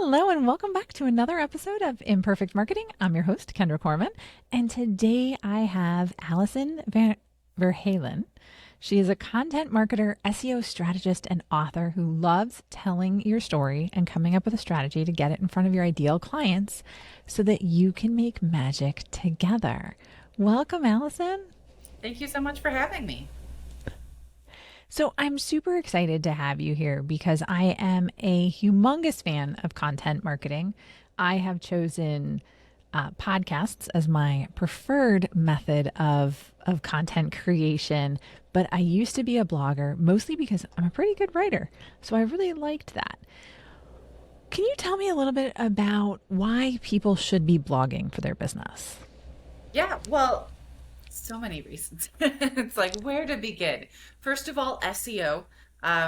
Hello, and welcome back to another episode of Imperfect Marketing. I'm your host, Kendra Corman, and today I have Verhalen. She is a content marketer, SEO strategist, and author who loves telling your story and coming up with a strategy to get it in front of your ideal clients so that you can make magic together. Welcome, Allison. Thank you so much for having me. So I'm super excited to have you here because I am a humongous fan of content marketing. I have chosen podcasts as my preferred method of content creation, but I used to be a blogger mostly because I'm a pretty good writer. So I really liked that. Can you tell me a little bit about why people should be blogging for their business? Yeah, well, so many reasons. It's like where to begin. First of all, SEO,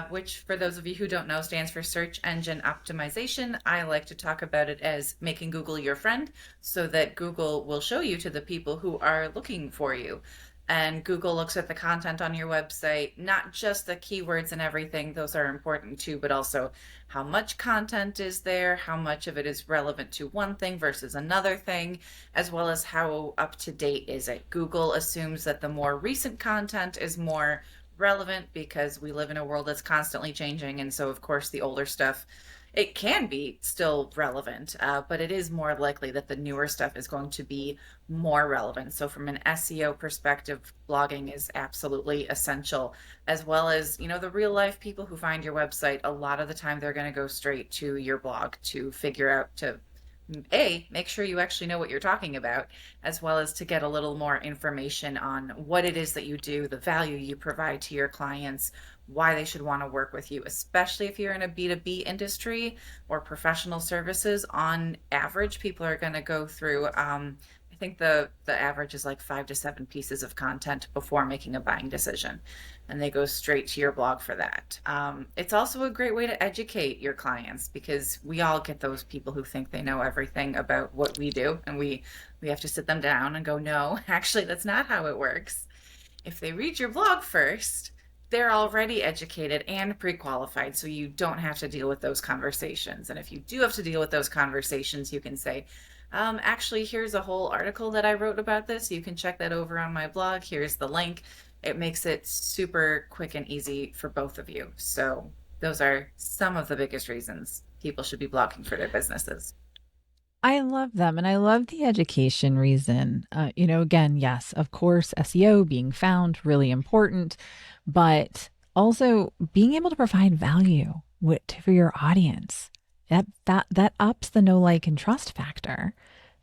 which for those of you who don't know stands for search engine optimization. I like to talk about it as making Google your friend so that Google will show you to the people who are looking for you. And Google looks at the content on your website, not just the keywords and everything, those are important too, but also how much content is there, how much of it is relevant to one thing versus another thing, as well as how up to date is it. Google assumes that the more recent content is more relevant because we live in a world that's constantly changing. And so, of course, the older stuff, it can be still relevant, but it is more likely that the newer stuff is going to be more relevant. So, from an SEO perspective, blogging is absolutely essential, as well as, the real life people who find your website. A lot of the time, they're going to go straight to your blog to figure out to make sure you actually know what you're talking about, as well as to get a little more information on what it is that you do, the value you provide to your clients, why they should want to work with you, especially if you're in a B2B industry or professional services. On average, people are going to go through, I think the average is like 5 to 7 pieces of content before making a buying decision, and they go straight to your blog for that. It's also a great way to educate your clients because we all get those people who think they know everything about what we do, and we have to sit them down and go, no, actually, that's not how it works. If they read your blog first, they're already educated and pre-qualified, so you don't have to deal with those conversations. And if you do have to deal with those conversations, you can say, actually, here's a whole article that I wrote about this. You can check that over on my blog. Here's the link. It makes it super quick and easy for both of you. So those are some of the biggest reasons people should be blogging for their businesses. I love them and I love the education reason. Again, yes, of course, SEO being found really important, but also being able to provide value for your audience. That ups the know, like, and trust factor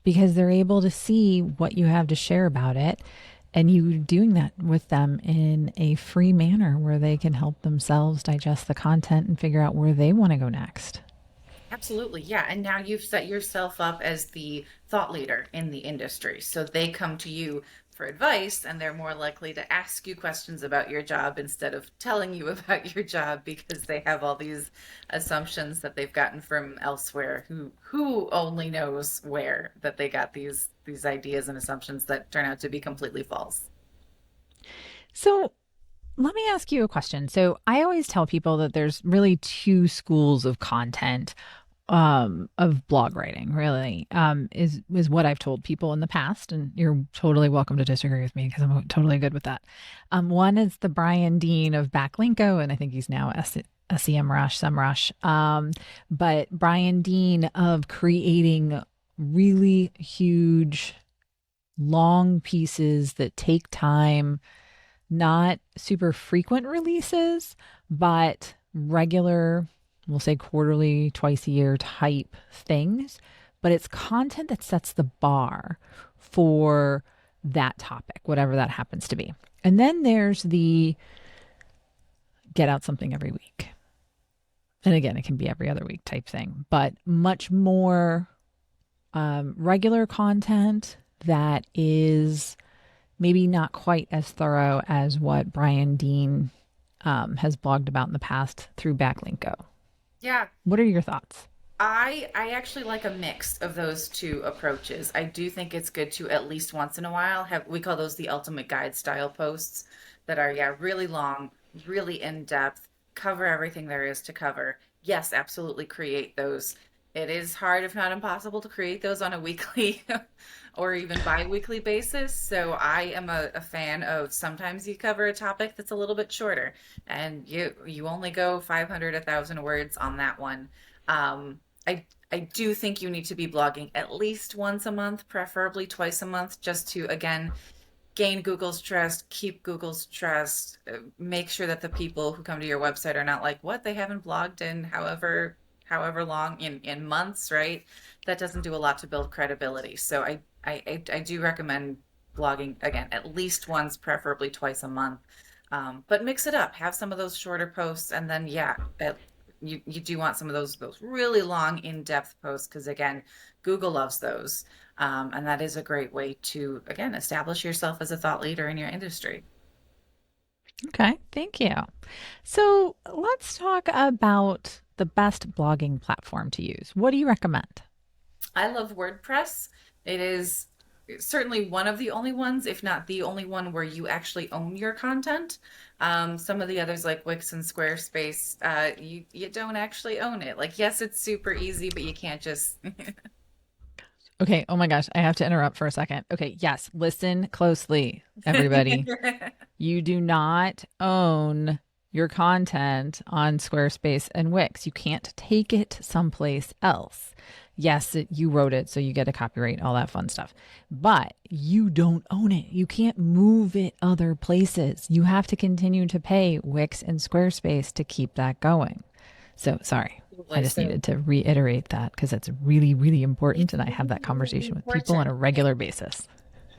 because they're able to see what you have to share about it and you doing that with them in a free manner where they can help themselves digest the content and figure out where they want to go next. Absolutely. Yeah. And now you've set yourself up as the thought leader in the industry. So they come to you for advice and they're more likely to ask you questions about your job instead of telling you about your job because they have all these assumptions that they've gotten from elsewhere who only knows where that they got these ideas and assumptions that turn out to be completely false. So let me ask you a question. So I always tell people that there's really two schools of content of blog writing, really, is what I've told people in the past. And you're totally welcome to disagree with me because I'm totally good with that. One is the Brian Dean of Backlinko, and I think he's now SEMrush. But Brian Dean of creating really huge, long pieces that take time, not super frequent releases, but regular, we'll say quarterly, twice a year type things. But it's content that sets the bar for that topic, whatever that happens to be. And then there's the get out something every week. And again, it can be every other week type thing, but much more regular content that is maybe not quite as thorough as what Brian Dean has blogged about in the past through Backlinko. Yeah, What are your thoughts? I actually like a mix of those two approaches. I do think it's good to at least once in a while have, we call those the ultimate guide style posts that are, yeah, really long, really in depth, cover everything there is to cover. Yes, absolutely create those It is hard, if not impossible, to create those on a weekly or even bi-weekly basis. So I am a fan of sometimes you cover a topic that's a little bit shorter and you only go 500, 1,000 words on that one. I do think you need to be blogging at least once a month, preferably twice a month, just to again gain Google's trust, keep Google's trust, make sure that the people who come to your website are not like, what, they haven't blogged in however long in months, right? That doesn't do a lot to build credibility. So I do recommend blogging again at least once, preferably twice a month. But mix it up. Have some of those shorter posts, and then yeah, you do want some of those really long in-depth posts because again, Google loves those. And that is a great way to, again, establish yourself as a thought leader in your industry. Okay, thank you. So let's talk about the best blogging platform to use. What do you recommend? I love WordPress. It is certainly one of the only ones, if not the only one, where you actually own your content. Some of the others, like Wix and Squarespace, you don't actually own it. Like, yes, it's super easy, but you can't just. Okay, oh my gosh, I have to interrupt for a second. Okay, yes, listen closely, everybody. You do not own your content on Squarespace and Wix. You can't take it someplace else. Yes, you wrote it, so you get a copyright, all that fun stuff. But you don't own it. You can't move it other places. You have to continue to pay Wix and Squarespace to keep that going. So sorry. I just So needed to reiterate that because it's really, really important. it's And I have that really, really conversation with people on important. a regular basis.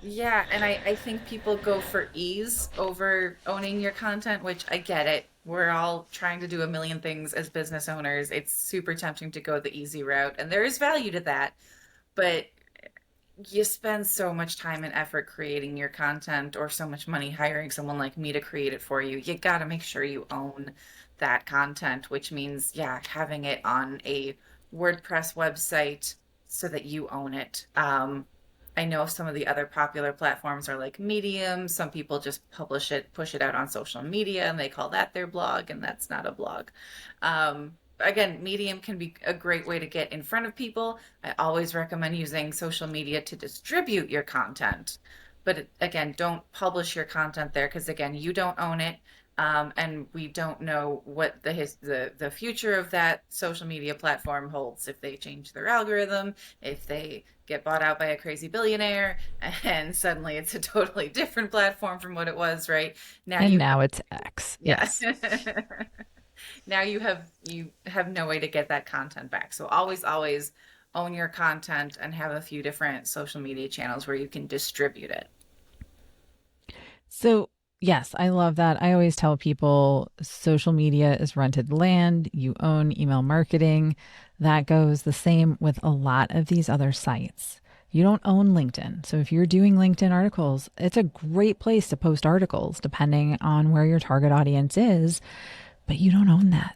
Yeah, and I think people go for ease over owning your content, which I get it. We're all trying to do a million things as business owners. It's super tempting to go the easy route, and there is value to that. But you spend so much time and effort creating your content or so much money hiring someone like me to create it for you. You got to make sure you own that content, which means, yeah, having it on a WordPress website so that you own it. I know some of the other popular platforms are like Medium. Some people just publish it, push it out on social media, and they call that their blog, and that's not a blog. Again, Medium can be a great way to get in front of people. I always recommend using social media to distribute your content. But again, don't publish your content there because again, you don't own it. And we don't know what the future of that social media platform holds. If they change their algorithm, if they get bought out by a crazy billionaire, and suddenly it's a totally different platform from what it was, right? Now And you now it's X. yeah. Yes. Now you have no way to get that content back. So always own your content and have a few different social media channels where you can distribute it. So, yes, I love that. I always tell people social media is rented land, you own email marketing. That goes the same with a lot of these other sites. You don't own LinkedIn. So, if you're doing LinkedIn articles, it's a great place to post articles depending on where your target audience is, but you don't own that.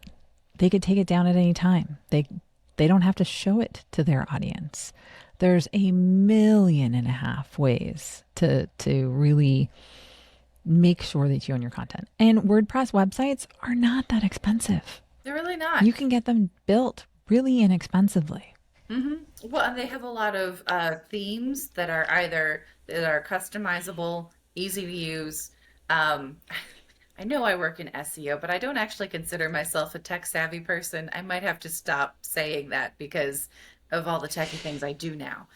They could take it down at any time. They don't have to show it to their audience. There's a million and a half ways to really make sure that you own your content. And WordPress websites are not that expensive. They're really not. You can get them built really inexpensively. Well, and they have a lot of themes that are customizable, easy to use. Um, I know I work in SEO, but I don't actually consider myself a tech savvy person. I might have to stop saying that because of all the techy things I do now.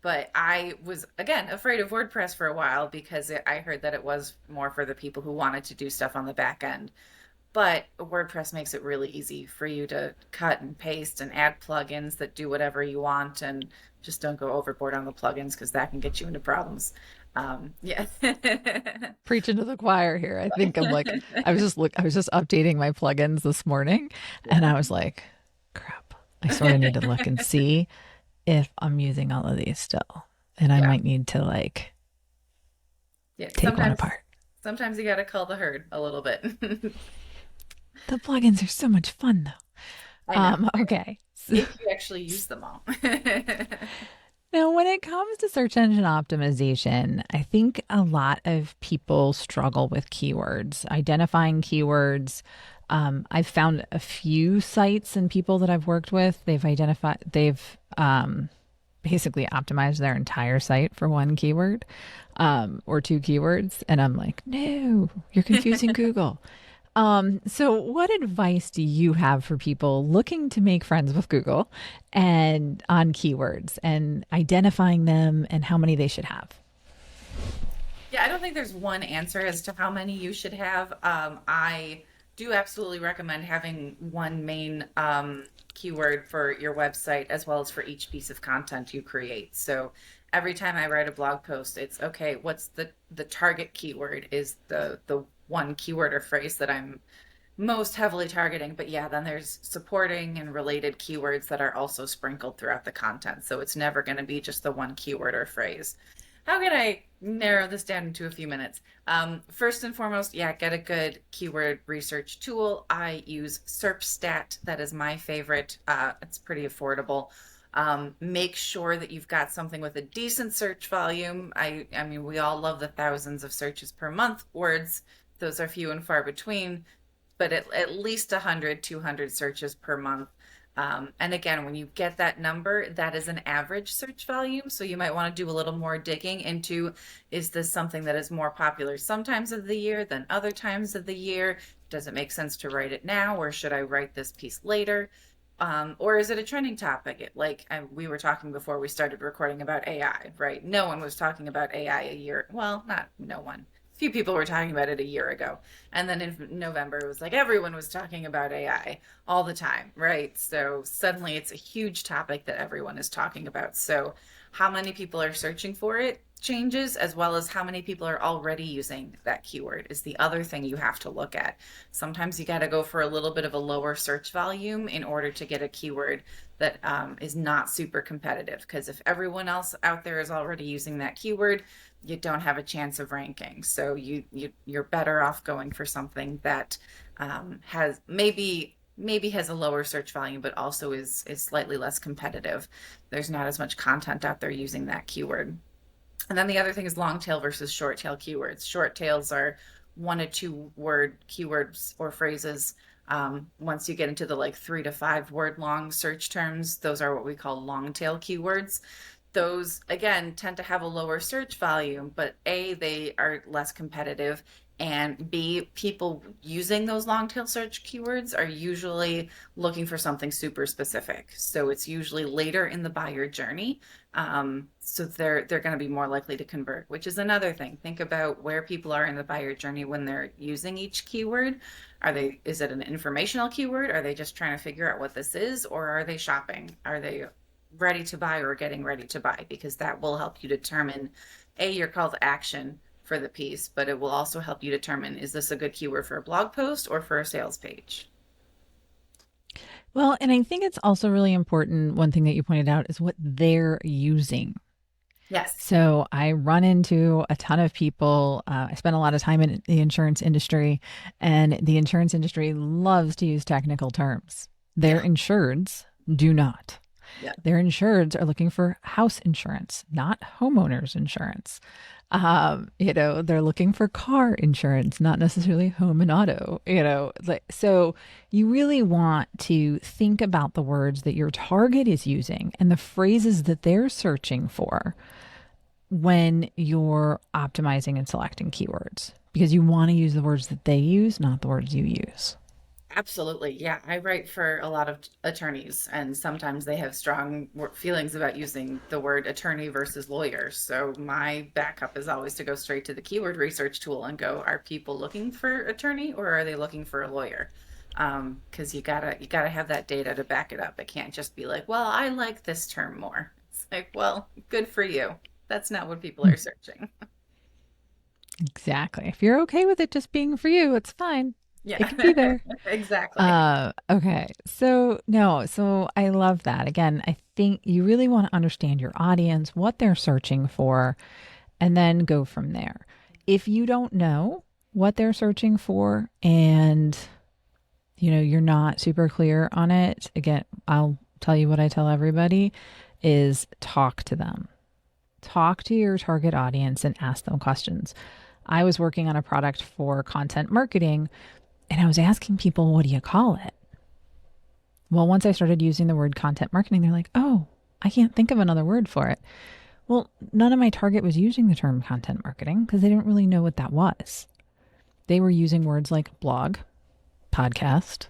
But I was, again, afraid of WordPress for a while because I heard that it was more for the people who wanted to do stuff on the back end. But WordPress makes it really easy for you to cut and paste and add plugins that do whatever you want and just don't go overboard on the plugins because that can get you into problems. Yeah. Preaching to the choir here. I think I was just updating my plugins this morning and I was like, crap. I sort of need to look and see if I'm using all of these still. And I Yeah. might need to like Yeah. take one apart. Sometimes you got to call the herd a little bit. The plugins are so much fun though. I know. Okay. If you actually use them all. Now, when it comes to search engine optimization, I think a lot of people struggle with keywords, identifying keywords, I've found a few sites and people that I've worked with, they've basically optimized their entire site for one keyword or two keywords. And I'm like, no, you're confusing Google. So what advice do you have for people looking to make friends with Google and on keywords and identifying them and how many they should have? Yeah, I don't think there's one answer as to how many you should have. I do absolutely recommend having one main keyword for your website as well as for each piece of content you create. So every time I write a blog post, it's okay, what's the target keyword is the one keyword or phrase that I'm most heavily targeting. But yeah, then there's supporting and related keywords that are also sprinkled throughout the content. So it's never going to be just the one keyword or phrase. How can I narrow this down into a few minutes? First and foremost, yeah, get a good keyword research tool. I use SERPstat. That is my favorite. It's pretty affordable. Make sure that you've got something with a decent search volume. I mean, we all love the thousands of searches per month words. Those are few and far between, but at least 100, 200 searches per month. And again, when you get that number, that is an average search volume. So you might want to do a little more digging into, is this something that is more popular sometimes of the year than other times of the year? Does it make sense to write it now, or should I write this piece later? Or is it a trending topic? We were talking before we started recording about AI, right? No one was talking about AI a year. Well, not no one. A few people were talking about it a year ago. And then in November, it was like everyone was talking about AI all the time, right? So suddenly it's a huge topic that everyone is talking about. So how many people are searching for it changes, as well as how many people are already using that keyword is the other thing you have to look at. Sometimes you got to go for a little bit of a lower search volume in order to get a keyword that is not super competitive. Because if everyone else out there is already using that keyword, you don't have a chance of ranking. So you're better off going for something that has maybe has a lower search volume, but also is slightly less competitive. There's not as much content out there using that keyword. And then the other thing is long tail versus short tail keywords. Short tails are 1 to 2 word keywords or phrases. Once you get into the like 3 to 5 word long search terms, those are what we call long tail keywords. Those again tend to have a lower search volume, but A, they are less competitive, and B, people using those long tail search keywords are usually looking for something super specific. So it's usually later in the buyer journey. So they're going to be more likely to convert, which is another thing. Think about where people are in the buyer journey when they're using each keyword. Is it an informational keyword? Are they just trying to figure out what this is, or are they shopping? Are they ready to buy or getting ready to buy? Because that will help you determine your call to action for the piece, but it will also help you determine, is this a good keyword for a blog post or for a sales page? Well, and I think it's also really important. One thing that you pointed out is what they're using. Yes. So I run into a ton of people. I spend a lot of time in the insurance industry, and the insurance industry loves to use technical terms. Their Yeah. insureds do not. Yeah. Their insureds are looking for house insurance, not homeowners insurance. They're looking for car insurance, not necessarily home and auto, so you really want to think about the words that your target is using and the phrases that they're searching for when you're optimizing and selecting keywords, because you want to use the words that they use, not the words you use. Absolutely. Yeah. I write for a lot of attorneys, and sometimes they have strong feelings about using the word attorney versus lawyer. So my backup is always to go straight to the keyword research tool and go, are people looking for attorney or are they looking for a lawyer? Because you gotta have that data to back it up. It can't just be like, well, I like this term more. It's like, well, good for you. That's not what people are searching. Exactly. If you're okay with it just being for you, it's fine. It Yeah, can be there. exactly. Okay. So, no, so I love that. Again, I think you really want to understand your audience, what they're searching for, and then go from there. If you don't know what they're searching for and you're not super clear on it, again, I'll tell you what I tell everybody is talk to them. Talk to your target audience and ask them questions. I was working on a product for content marketing, And I was asking people, what do you call it? Well, once I started using the word content marketing, they're like, oh, I can't think of another word for it. Well, none of my target was using the term content marketing because they didn't really know what that was. They were using words like blog, podcast,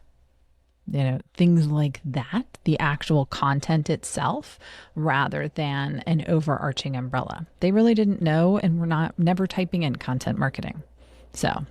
things like that, the actual content itself, rather than an overarching umbrella. They really didn't know and were never typing in content marketing. So,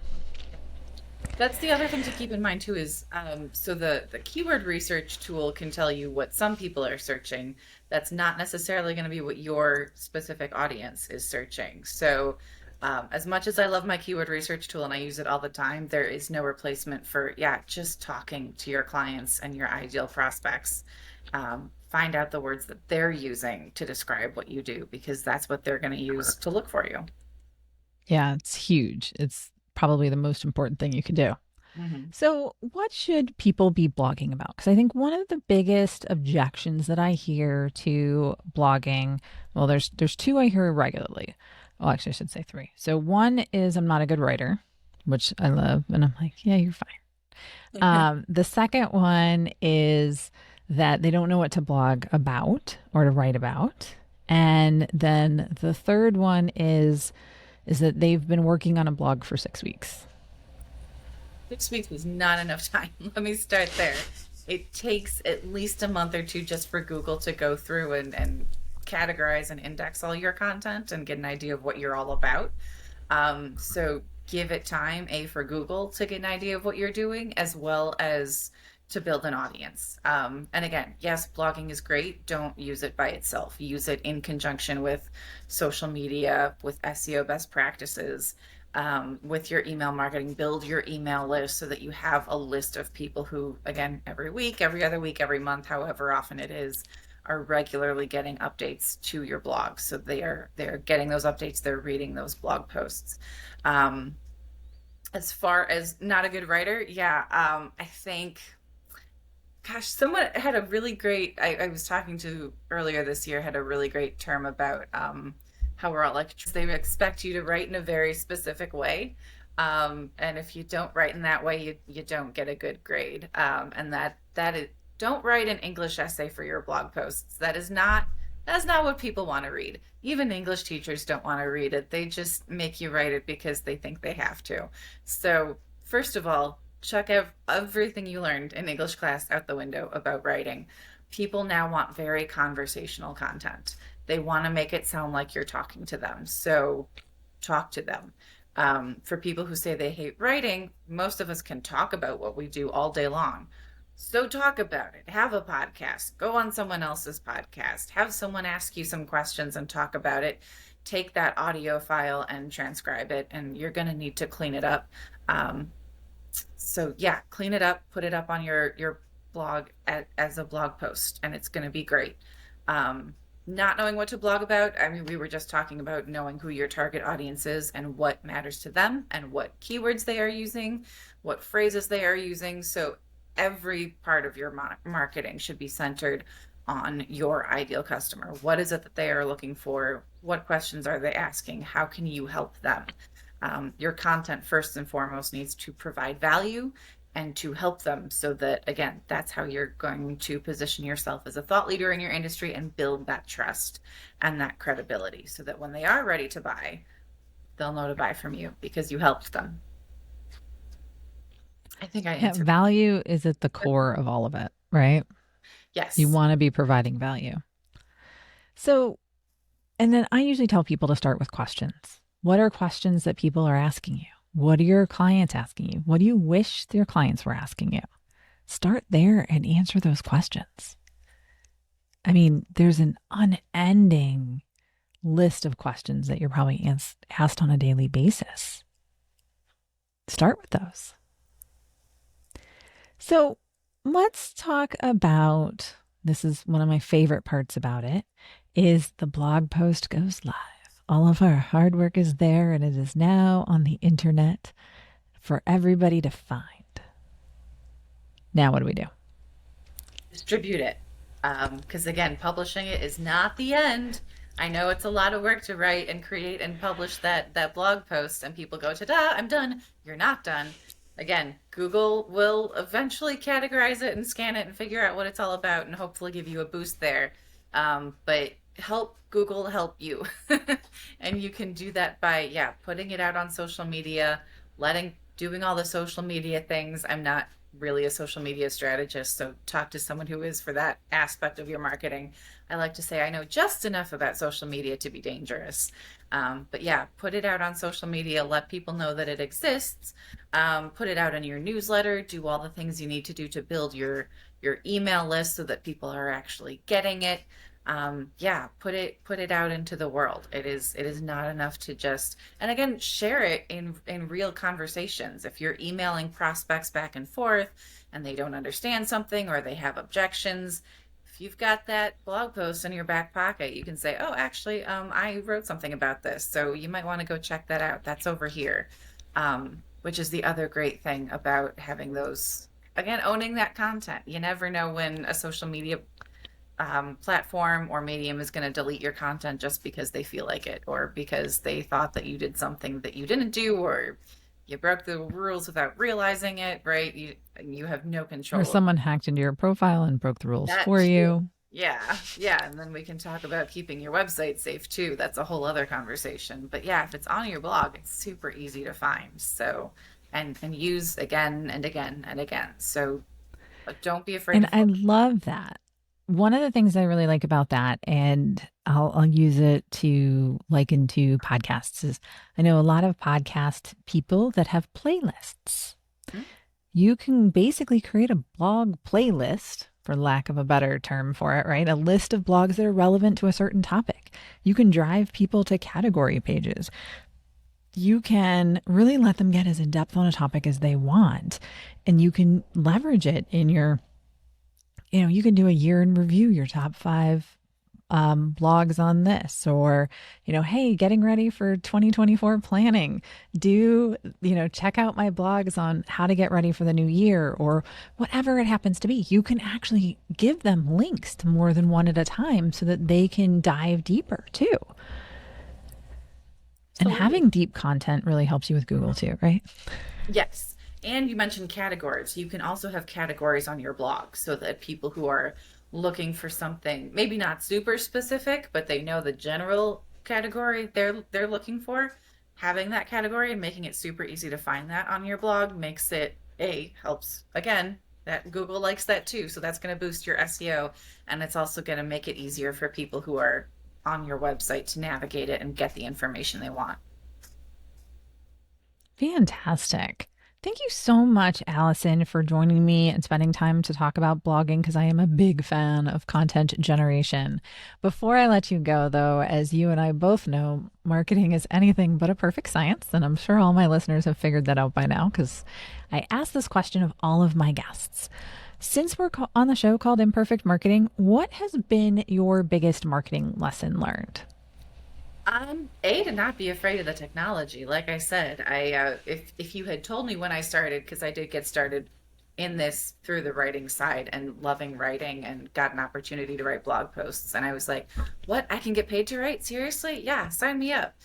That's the other thing to keep in mind too is so the keyword research tool can tell you what some people are searching. That's not necessarily going to be what your specific audience is searching. So as much as I love my keyword research tool and I use it all the time, there is no replacement for, yeah, just talking to your clients and your ideal prospects. Find out the words that they're using to describe what you do because that's what they're going to use to look for you. yeah, it's huge. It's probably the most important thing you can do. Hmm. So, what should people be blogging about? Because I think one of the biggest objections that I hear to blogging, well, there's two I hear regularly. Well, actually, I should say three. So, one is I'm not a good writer, which I love, and I'm like, yeah, you're fine. The second one is that they don't know what to blog about or to write about, and then the third one is that they've been working on a blog for 6 weeks. 6 weeks was not enough time. Let me start there. It takes at least a month or two just for Google to go through and categorize and index all your content and get an idea of what you're all about. So give it time, A, for Google to get an idea of what you're doing, as well as to build an audience. And again, yes, blogging is great. Don't use it by itself. Use it in conjunction with social media, with SEO best practices, with your email marketing. Build your email list so that you have a list of people who, again, every week, every other week, every month, however often it is, are regularly getting updates to your blog. So they're getting those updates, they're reading those blog posts. As far as not a good writer, yeah, I think, gosh, someone had a really great, I was talking to earlier this year, had a really great term about how we're all like, they expect you to write in a very specific way. And if you don't write in that way, you don't get a good grade. And that is, don't write an English essay for your blog posts. That's not what people want to read. Even English teachers don't want to read it. They just make you write it because they think they have to. So, first of all, chuck everything you learned in English class out the window about writing. People now want very conversational content. They want to make it sound like you're talking to them. So, talk to them. For people who say they hate writing, most of us can talk about what we do all day long. So talk about it. Have a podcast. Go on someone else's podcast. Have someone ask you some questions and talk about it. Take that audio file and transcribe it, and you're going to need to clean it up. Um, so yeah, clean it up, put it up on your blog as a blog post, and it's going to be great. Um, Not knowing what to blog about, I mean, we were just talking about knowing who your target audience is and what matters to them and what keywords they are using, what phrases they are using. So every part of your marketing should be centered on your ideal customer. What is it that they are looking for? What questions are they asking? How can you help them? Your content, first and foremost, needs to provide value and to help them so that, again, that's how you're going to position yourself as a thought leader in your industry and build that trust and that credibility so that when they are ready to buy, they'll know to buy from you because you helped them. I think I Yeah, answered. value is at the core of all of it, right? You Yes. want to be providing value. So, and then I usually tell people to start with questions. What are questions that people are asking you? What are your clients asking you? What do you wish your clients were asking you? Start there and answer those questions. I mean, there's an unending list of questions that you're probably asked on a daily basis. Start with those. So let's talk about, this is one of my favorite parts about it, is the blog post goes live. All of our hard work is there and it is now on the internet for everybody to find. Now what do we do? Distribute it. Because again, publishing it is not the end. I know it's a lot of work to write and create and publish that blog post, and people go, "Ta-da, I'm done." You're not done. Again, Google will eventually categorize it and scan it and figure out what it's all about and hopefully give you a boost there. But help Google help you. And you can do that by, yeah, putting it out on social media, doing all the social media things. I'm not really a social media strategist, so talk to someone who is for that aspect of your marketing. I like to say I know just enough about social media to be dangerous. But yeah, put it out on social media, let people know that it exists, put it out in your newsletter, do all the things you need to do to build your email list so that people are actually getting it. Yeah, put it out into the world. It is not enough to just, and again, share it in real conversations. If you're emailing prospects back and forth and they don't understand something or they have objections, if you've got that blog post in your back pocket, you can say, "Oh, actually, I wrote something about this, so you might want to go check that out. That's over here." Which is the other great thing about having those, again, owning that content. You never know when a social media platform or medium is going to delete your content just because they feel like it, or because they thought that you did something that you didn't do, or you broke the rules without realizing it, right? You have no Or control. someone hacked into your profile and broke the rules That for too. you. Yeah, yeah, and then we can talk about keeping your website safe too. That's a whole other conversation. But yeah, if it's on your blog, it's super easy to find. So, and use again and again and again. So don't be afraid And to I flip. love that. One of the things I really like about that, and I'll use it to liken to podcasts, is I know a lot of podcast people that have playlists. Hmm? You can basically create a blog playlist, for lack of a better term for it, right? A list of blogs that are relevant to a certain topic. You can drive people to category pages. You can really let them get as in depth on a topic as they want. And you can leverage it in your, you can do a year in review, your top five blogs on this, or, hey, getting ready for 2024 planning. Check out my blogs on how to get ready for the new year, or whatever it happens to be. You can actually give them links to more than one at a time so that they can dive deeper too. And Absolutely. having deep content really helps you with Google too, right? Yes. And you mentioned categories. You can also have categories on your blog so that people who are looking for something, maybe not super specific, but they know the general category they're looking for, having that category and making it super easy to find that on your blog makes it helps again that Google likes that too. So that's going to boost your SEO, and it's also going to make it easier for people who are on your website to navigate it and get the information they want. Fantastic. Thank you so much, Allison, for joining me and spending time to talk about blogging because I am a big fan of content generation. Before I let you go, though, as you and I both know, marketing is anything but a perfect science. And I'm sure all my listeners have figured that out by now because I ask this question of all of my guests. Since we're on the show called Imperfect Marketing, what has been your biggest marketing lesson learned? To not be afraid of the technology. Like I said, if you had told me when I started, because I did get started in this through the writing side and loving writing and got an opportunity to write blog posts, and I was like, "What? I can get paid to write? Seriously? Yeah, sign me up."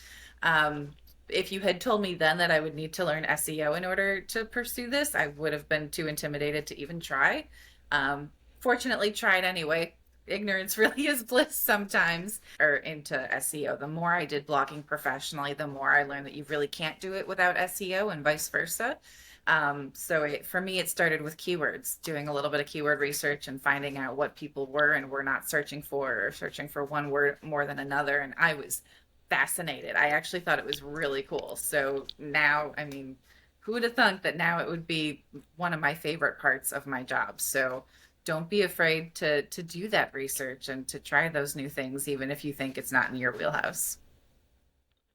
Um, if you had told me then that I would need to learn SEO in order to pursue this, I would have been too intimidated to even try. Um, Fortunately, tried anyway. Ignorance really is bliss sometimes, or into SEO. The more I did blogging professionally, the more I learned that you really can't do it without SEO and vice versa. For me, it started with keywords, doing a little bit of keyword research and finding out what people were and were not searching for, or searching for one word more than another. And I was fascinated. I actually thought it was really cool. So now, I mean, who would have thunk that now it would be one of my favorite parts of my job? So don't be afraid to do that research and to try those new things, even if you think it's not in your wheelhouse.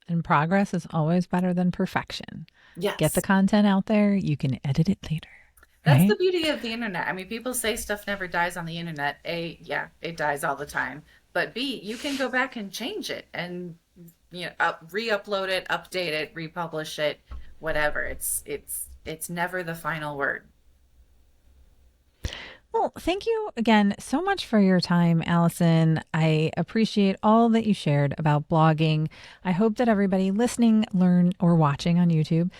And progress is always better than perfection. Get the Yes. content out there, you can edit it later, That's the right? beauty of the internet. I mean, people say stuff never dies on the internet. A, yeah, it dies all the time. But B, you can go back and change it and re-upload it, update it, republish it, whatever. It's never the final word. Well, thank you again so much for your time, Allison. I appreciate all that you shared about blogging. I hope that everybody listening, learn, or watching on YouTube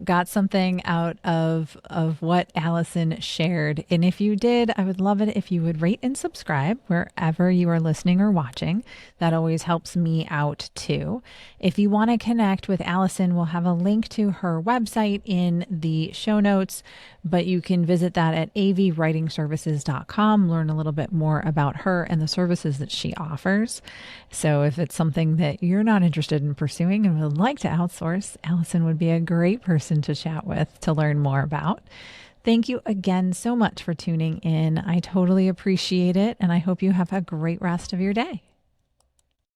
got something out of what Allison shared. And if you did, I would love it if you would rate and subscribe wherever you are listening or watching. That always helps me out too. If you want to connect with Allison, we'll have a link to her website in the show notes, but you can visit that at avwritingservices.com, learn a little bit more about her and the services that she offers. So if it's something that you're not interested in pursuing and would like to outsource, Allison would be a great person to chat with to learn more about. Thank you again so much for tuning in. I totally appreciate it, and I hope you have a great rest of your day.